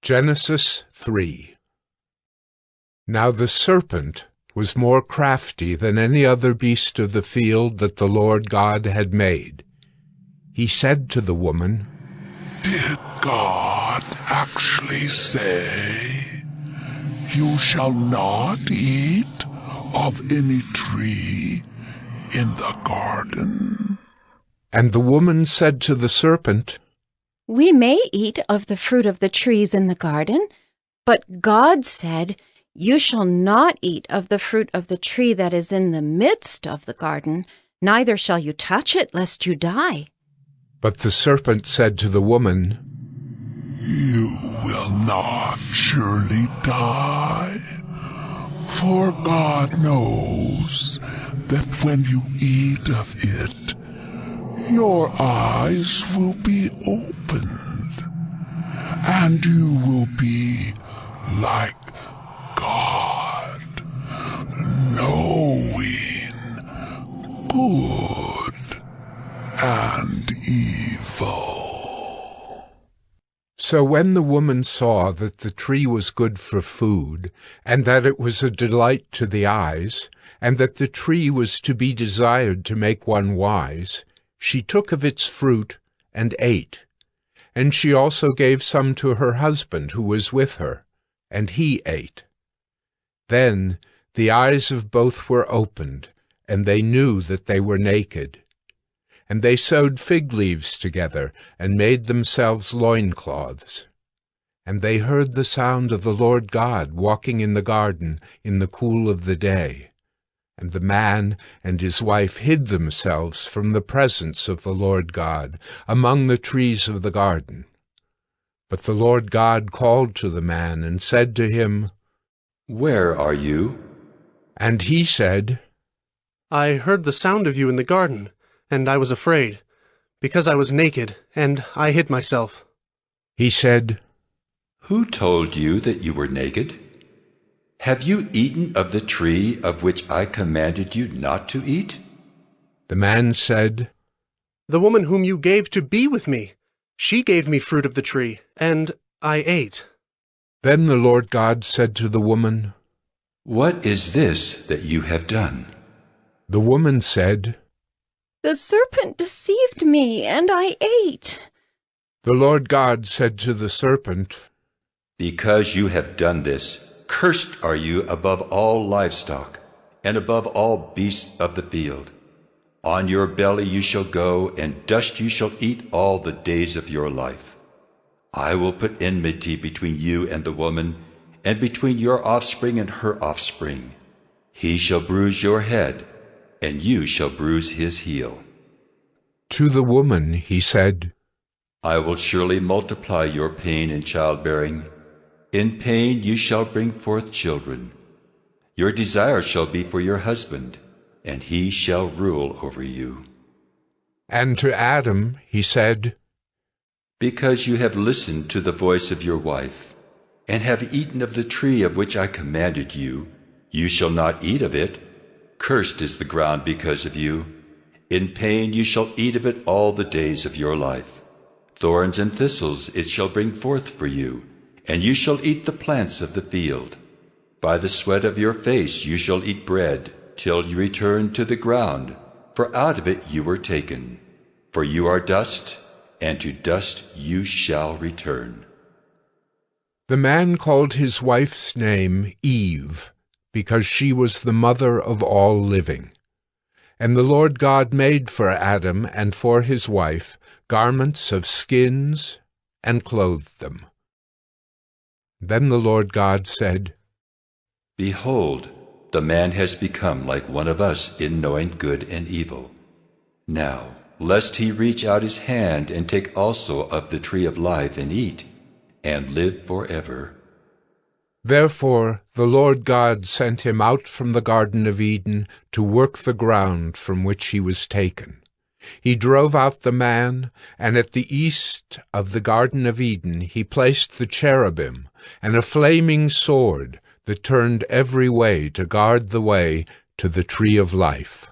Genesis 3. Now the serpent was more crafty than any other beast of the field that the Lord God had made. He said to the woman, "Did God actually say, 'You shall not eat of any tree in the garden'?" And the woman said to the serpent, "We may eat of the fruit of the trees in the garden, but God said, 'You shall not eat of the fruit of the tree that is in the midst of the garden, neither shall you touch it, lest you die.'" But the serpent said to the woman, "You will not surely die, for God knows that when you eat of it, your eyes will be opened, and you will be like God, knowing good and evil." So when the woman saw that the tree was good for food, and that it was a delight to the eyes, and that the tree was to be desired to make one wise, she took of its fruit and ate. And she also gave some to her husband who was with her, and he ate. Then the eyes of both were opened, and they knew that they were naked. And they sewed fig leaves together, and made themselves loincloths. And they heard the sound of the Lord God walking in the garden in the cool of the day. And the man and his wife hid themselves from the presence of the Lord God among the trees of the garden. But the Lord God called to the man and said to him, "Where are you?" And he said, "I heard the sound of you in the garden, and I was afraid, because I was naked, and I hid myself." He said, "Who told you that you were naked? Have you eaten of the tree of which I commanded you not to eat?" The man said, "The woman whom you gave to be with me, she gave me fruit of the tree, and I ate." Then the Lord God said to the woman, "What is this that you have done?" The woman said, "The serpent deceived me, and I ate." The Lord God said to the serpent, "Because you have done this, cursed are you above all livestock, and above all beasts of the field. On your belly you shall go, and dust you shall eat all the days of your life. I will put enmity between you and the woman, and between your offspring and her offspring. He shall bruise your head, and you shall bruise his heel." To the woman he said, "I will surely multiply your pain in childbearing. In pain you shall bring forth children. Your desire shall be for your husband, and he shall rule over you." And to Adam he said, "Because you have listened to the voice of your wife, and have eaten of the tree of which I commanded you, you shall not eat of it. Cursed is the ground because of you. In pain you shall eat of it all the days of your life. Thorns and thistles it shall bring forth for you, and you shall eat the plants of the field. By the sweat of your face you shall eat bread, till you return to the ground, for out of it you were taken. For you are dust, and to dust you shall return." The man called his wife's name Eve, because she was the mother of all living. And the Lord God made for Adam and for his wife garments of skins and clothed them. Then the Lord God said, "Behold, the man has become like one of us in knowing good and evil. Now, lest he reach out his hand and take also of the tree of life and eat, and live forever." Therefore the Lord God sent him out from the Garden of Eden to work the ground from which he was taken. He drove out the man, and at the east of the Garden of Eden he placed the cherubim and a flaming sword that turned every way to guard the way to the tree of life.